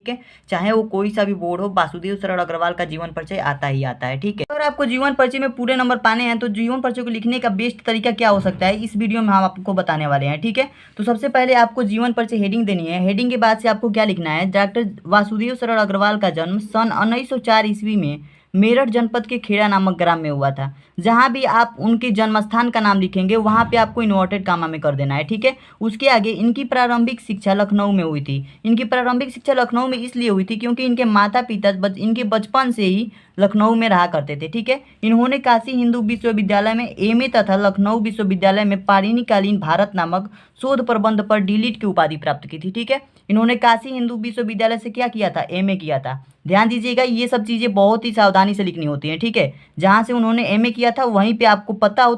है। चाहे वो कोई सा भी बोर्ड हो, वासुदेव शरण अग्रवाल का जीवन परिचय आता ही आता है। ठीक है, अगर आपको जीवन परिचय में पूरे नंबर पाने हैं तो जीवन परिचय को लिखने का बेस्ट तरीका क्या हो सकता है, इस वीडियो में हम आपको बताने वाले हैं। ठीक है, तो सबसे पहले आपको जीवन परिचय हेडिंग देनी है। हेडिंग के बाद से आपको क्या लिखना है, डॉक्टर वासुदेव शरण अग्रवाल का जन्म सन 1904 ईस्वी में मेरठ जनपद के खेड़ा नामक ग्राम में हुआ था। जहां भी आप उनके जन्म स्थान का नाम लिखेंगे वहां पे आपको इन्वर्टेड कामा में कर देना है। ठीक है, उसके आगे इनकी प्रारंभिक शिक्षा लखनऊ में हुई थी। इनकी प्रारंभिक शिक्षा लखनऊ में इसलिए हुई थी क्योंकि इनके माता पिता इनके बचपन से ही लखनऊ में रहा करते थे। ठीक है, इन्होंने काशी हिंदू विश्वविद्यालय में एमए तथा लखनऊ विश्वविद्यालय में पाणिनिकालीन भारत नामक शोध प्रबंध पर डीलिट की उपाधि प्राप्त की थी। ठीक है, इन्होंने काशी हिंदू विश्वविद्यालय से क्या किया था, एमए किया था। ध्यान दीजिएगा, ये सब चीज़ें बहुत ही सावधानी से लिखनी होती हैं। ठीक है, जहाँ से उन्होंने एमए किया था वहीं पे आपको पता हो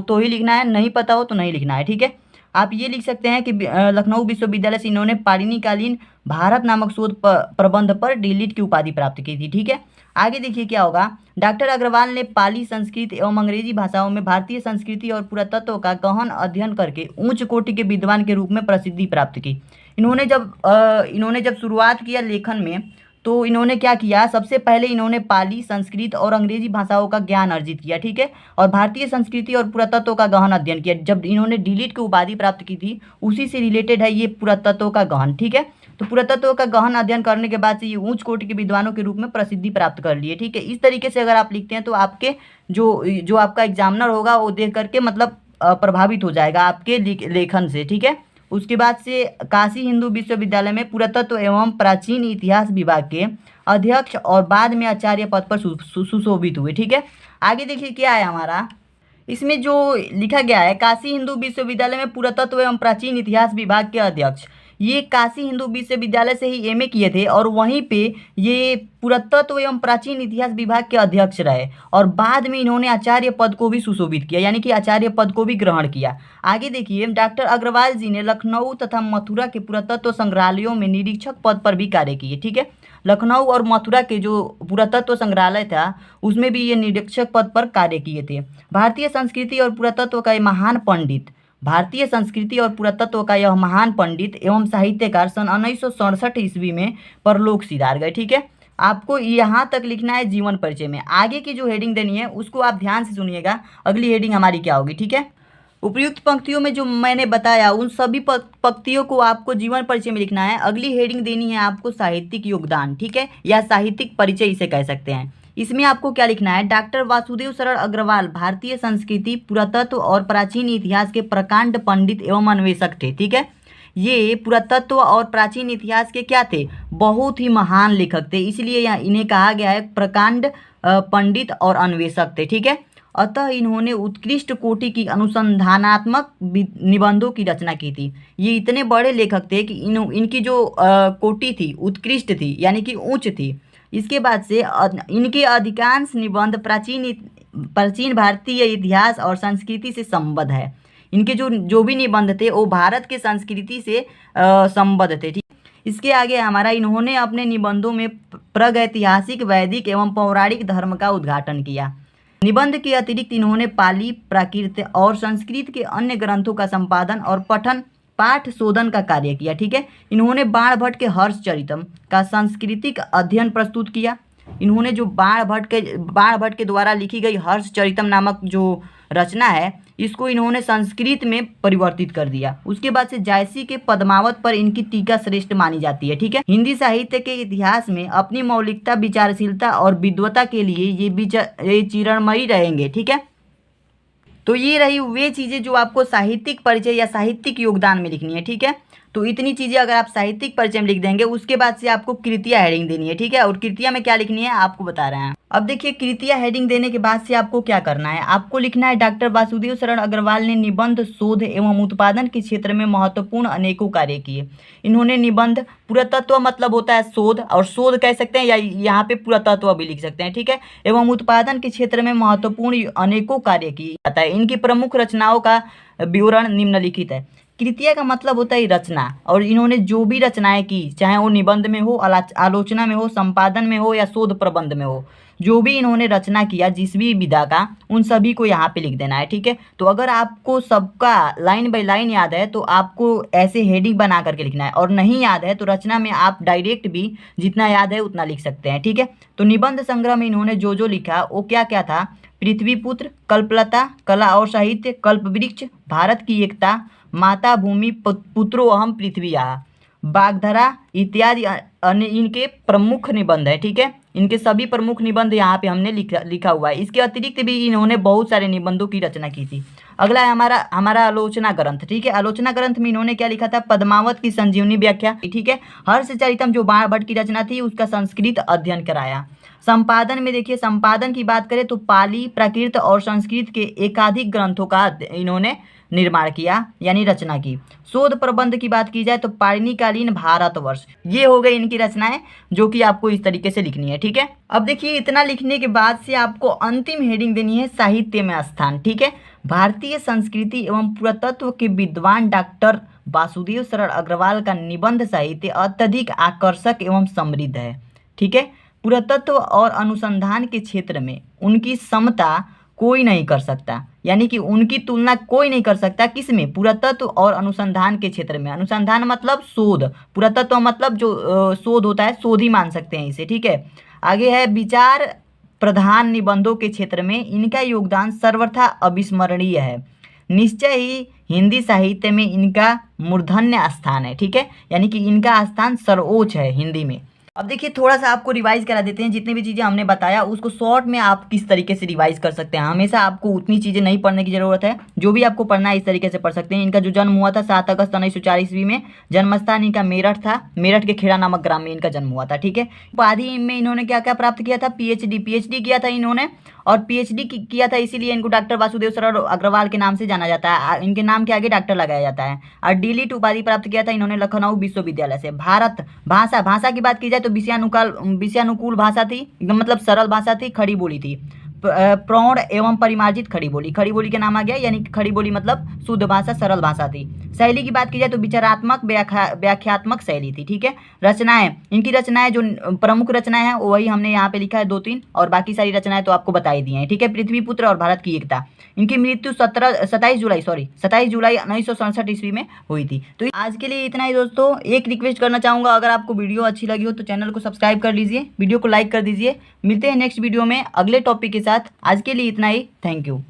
तो ही लिखना है, नहीं पता हो तो नहीं लिखना है। ठीक है, आप ये लिख सकते हैं कि लखनऊ विश्वविद्यालय से इन्होंने पाणिनिकालीन भारत नामक शोध प्रबंध पर डीलिट की उपाधि प्राप्त की थी। ठीक है, आगे देखिए क्या होगा, डॉक्टर अग्रवाल ने पाली, संस्कृत एवं अंग्रेजी भाषाओं में भारतीय संस्कृति और पुरातत्व का गहन अध्ययन करके उच्च कोटि के विद्वान के रूप में प्रसिद्धि प्राप्त की। इन्होंने जब शुरुआत किया लेखन में तो इन्होंने क्या किया, सबसे पहले इन्होंने पाली, संस्कृत और अंग्रेजी भाषाओं का ज्ञान अर्जित किया। ठीक है, और भारतीय संस्कृति और पुरातत्व का गहन अध्ययन किया। जब इन्होंने डीलिट की उपाधि प्राप्त की थी उसी से रिलेटेड है ये पुरातत्व का गहन। ठीक है, तो पुरातत्व का गहन अध्ययन करने के बाद से ये उच्च कोटि के विद्वानों के रूप में प्रसिद्धि प्राप्त कर लिए। ठीक है, इस तरीके से अगर आप लिखते हैं तो आपके जो आपका एग्जामिनर होगा वो देख करके मतलब प्रभावित हो जाएगा आपके लेखन से। ठीक है, उसके बाद से काशी हिंदू विश्वविद्यालय में पुरातत्व एवं प्राचीन इतिहास विभाग के अध्यक्ष और बाद में आचार्य पद पर सुशोभित हुए। ठीक है, आगे देखिए क्या है हमारा, इसमें जो लिखा गया है, काशी हिंदू विश्वविद्यालय में पुरातत्व एवं प्राचीन इतिहास विभाग के अध्यक्ष, ये काशी हिंदू विश्वविद्यालय से ही एमए किए थे और वहीं पे ये पुरातत्व एवं प्राचीन इतिहास विभाग के अध्यक्ष रहे और बाद में इन्होंने आचार्य पद को भी सुशोभित किया, यानी कि आचार्य पद को भी ग्रहण किया। आगे देखिए, डॉक्टर अग्रवाल जी ने लखनऊ तथा मथुरा के पुरातत्व संग्रहालयों में निरीक्षक पद पर भी कार्य किए। ठीक है, लखनऊ और मथुरा के जो पुरातत्व संग्रहालय था उसमें भी ये निरीक्षक पद पर कार्य किए थे। भारतीय संस्कृति और पुरातत्व का यह महान पंडित एवं साहित्यकार सन 1967 ईस्वी में परलोक सिधार गए। ठीक है, आपको यहाँ तक लिखना है जीवन परिचय में। आगे की जो हेडिंग देनी है उसको आप ध्यान से सुनिएगा, अगली हेडिंग हमारी क्या होगी। ठीक है, उपयुक्त पंक्तियों में जो मैंने बताया उन सभी पंक्तियों को आपको जीवन परिचय में लिखना है। अगली हेडिंग देनी है आपको साहित्यिक योगदान। ठीक है, या साहित्यिक परिचय इसे कह सकते हैं। इसमें आपको क्या लिखना है, डॉक्टर वासुदेव शरण अग्रवाल भारतीय संस्कृति, पुरातत्व और प्राचीन इतिहास के प्रकांड पंडित एवं अन्वेषक थे। ठीक है, ये पुरातत्व और प्राचीन इतिहास के क्या थे, बहुत ही महान लेखक थे, इसलिए इन्हें कहा गया है प्रकांड पंडित और अन्वेषक थे। ठीक है, अतः इन्होंने उत्कृष्ट कोटि की अनुसंधानात्मक निबंधों की रचना की थी। ये इतने बड़े लेखक थे कि इनकी जो कोटि थी उत्कृष्ट थी, यानी कि उच्च थी। इसके बाद से इनके अधिकांश निबंध प्राचीन भारतीय इतिहास और संस्कृति से संबद्ध है। इनके जो भी निबंध थे वो भारत के संस्कृति से संबद्ध थे। ठीक, इसके आगे हमारा, इन्होंने अपने निबंधों में प्रागैतिहासिक, वैदिक एवं पौराणिक धर्म का उद्घाटन किया। निबंध के अतिरिक्त इन्होंने पाली, प्राकृत और संस्कृत के अन्य ग्रंथों का संपादन और पाठ शोधन का कार्य किया। ठीक है, इन्होंने बाणभट्ट के हर्षचरितम का सांस्कृतिक अध्ययन प्रस्तुत किया। इन्होंने जो बाणभट्ट के द्वारा लिखी गई हर्षचरितम नामक जो रचना है इसको इन्होंने संस्कृत में परिवर्तित कर दिया। उसके बाद से जायसी के पद्मावत पर इनकी टीका श्रेष्ठ मानी जाती है। ठीक है, हिंदी साहित्य के इतिहास में अपनी मौलिकता, विचारशीलता और विद्वता के लिए ये चिरणमयी रहेंगे। ठीक है, तो ये रही वे चीज़ें जो आपको साहित्यिक परिचय या साहित्यिक योगदान में लिखनी है। ठीक है, तो इतनी चीज़ें अगर आप साहित्यिक परिचय में लिख देंगे उसके बाद से आपको कृतिया हेडिंग देनी है। ठीक है, और कृतिया में क्या लिखनी है आपको बता रहे हैं। अब देखिए, कृतिया हेडिंग देने के बाद से आपको क्या करना है, आपको लिखना है डॉक्टर वासुदेव शरण अग्रवाल ने निबंध, शोध एवं उत्पादन के क्षेत्र में महत्वपूर्ण अनेकों कार्य किए। इन्होंने निबंध, पुरातत्व मतलब होता है शोध, और शोध कह सकते हैं या यहाँ पे पुरातत्व भी लिख सकते हैं। ठीक है, एवं उत्पादन के क्षेत्र में महत्वपूर्ण अनेकों कार्य किए जाता है। इनकी प्रमुख रचनाओं का विवरण निम्नलिखित है। कृतिया का मतलब होता है रचना, और इन्होंने जो भी रचनाएं की, चाहे वो निबंध में हो, आलोचना में हो, संपादन में हो या शोध प्रबंध में हो, जो भी इन्होंने रचना किया जिस भी विधा का, उन सभी को यहाँ पे लिख देना है। ठीक है, तो अगर आपको सबका लाइन बाय लाइन याद है तो आपको ऐसे हेडिंग बना करके लिखना है, और नहीं याद है तो रचना में आप डायरेक्ट भी जितना याद है उतना लिख सकते हैं। ठीक है, तो निबंध संग्रह में इन्होंने जो जो लिखा वो क्या क्या था: पृथ्वीपुत्र, कल्पलता, कला और साहित्य, कल्पवृक्ष, भारत की एकता, माता भूमि, पुत्रो अहम पृथ्वी आहा, बागधरा इत्यादि अन्य इनके प्रमुख निबंध है। ठीक है, इनके सभी प्रमुख निबंध यहाँ पे हमने लिखा हुआ है। इसके अतिरिक्त भी इन्होंने बहुत सारे निबंधों की रचना की थी। अगला है हमारा आलोचना ग्रंथ। ठीक है, आलोचना ग्रंथ में इन्होंने क्या लिखा था: पद्मावत की संजीवनी व्याख्या। ठीक है, हर्षचरितम जो बाणभट्ट की रचना थी उसका संस्कृत अध्ययन कराया। संपादन में देखिए, संपादन की बात करें तो पाली, प्राकृत और संस्कृत के एकाधिक ग्रंथों का इन्होंने निर्माण किया यानी रचना की। शोध प्रबंध की बात की जाए तो पाणिनिकालीन भारतवर्ष, ये हो गई इनकी रचनाएं जो कि आपको इस तरीके से लिखनी है। ठीक है, अब देखिए इतना लिखने के बाद से आपको अंतिम हेडिंग देनी है साहित्य में स्थान। ठीक है, भारतीय संस्कृति एवं पुरातत्व के विद्वान डॉक्टर वासुदेव शरण अग्रवाल का निबंध साहित्य अत्यधिक आकर्षक एवं समृद्ध है। ठीक है, पुरातत्व और अनुसंधान के क्षेत्र में उनकी समता कोई नहीं कर सकता, यानी कि उनकी तुलना कोई नहीं कर सकता। किसमें? पुरातत्व और अनुसंधान के क्षेत्र में। अनुसंधान मतलब शोध, पुरातत्व मतलब जो शोध होता है, शोध ही मान सकते हैं इसे। ठीक है, आगे है विचार प्रधान निबंधों के क्षेत्र में इनका योगदान सर्वथा अविस्मरणीय है। निश्चय ही हिंदी साहित्य में इनका मूर्धन्य स्थान है। ठीक है, यानी कि इनका स्थान सर्वोच्च है हिंदी में। अब देखिए थोड़ा सा आपको रिवाइज करा देते हैं, जितनी भी चीज़ें हमने बताया उसको शॉर्ट में आप किस तरीके से रिवाइज कर सकते हैं। हमेशा आपको उतनी चीज़ें नहीं पढ़ने की ज़रूरत है, जो भी आपको पढ़ना है इस तरीके से पढ़ सकते हैं। इनका जो जन्म हुआ था 7 अगस्त 1904 ईस्वी में, जन्मस्थान इनका मेरठ था, मेरठ के खेड़ा नामक ग्राम में इनका जन्म हुआ था। ठीक है, उपाधि में इन्होंने क्या क्या प्राप्त किया था? पीएचडी किया था इन्होंने, और पीएचडी किया था इसीलिए इनको डॉक्टर वासुदेव शरण अग्रवाल के नाम से जाना जाता है। इनके नाम के आगे डॉक्टर लगाया जाता है। और डीलिट उपाधि प्राप्त किया था इन्होंने लखनऊ विश्वविद्यालय से। भारत भाषा की बात की जाए तो विषयानुकूल भाषा थी, एकदम मतलब सरल भाषा थी, खड़ी बोली थी, प्रौढ़ एवं परिमार्जित खड़ी बोली के नाम आ गया, यानी कि खड़ी बोली मतलब शुद्ध भाषा, सरल भाषा थी। शैली की बात की जाए तो विचारात्मक व्याख्यात्मक शैली थी। ठीक है, रचनाएं, इनकी रचनाएं जो प्रमुख रचनाएं हैं वही हमने यहाँ पे लिखा है 2-3, और बाकी सारी रचनाएं तो आपको बताई दी हैं। ठीक है, पृथ्वीपुत्र और भारत की एकता। इनकी मृत्यु 27 जुलाई 1967 ईस्वी में हुई थी। तो आज के लिए इतना ही दोस्तों। एक रिक्वेस्ट करना चाहूँगा, अगर आपको वीडियो अच्छी लगी हो तो चैनल को सब्सक्राइब कर लीजिए, वीडियो को लाइक कर दीजिए। मिलते हैं नेक्स्ट वीडियो में अगले टॉपिक के साथ। आज के लिए इतना ही, थैंक यू।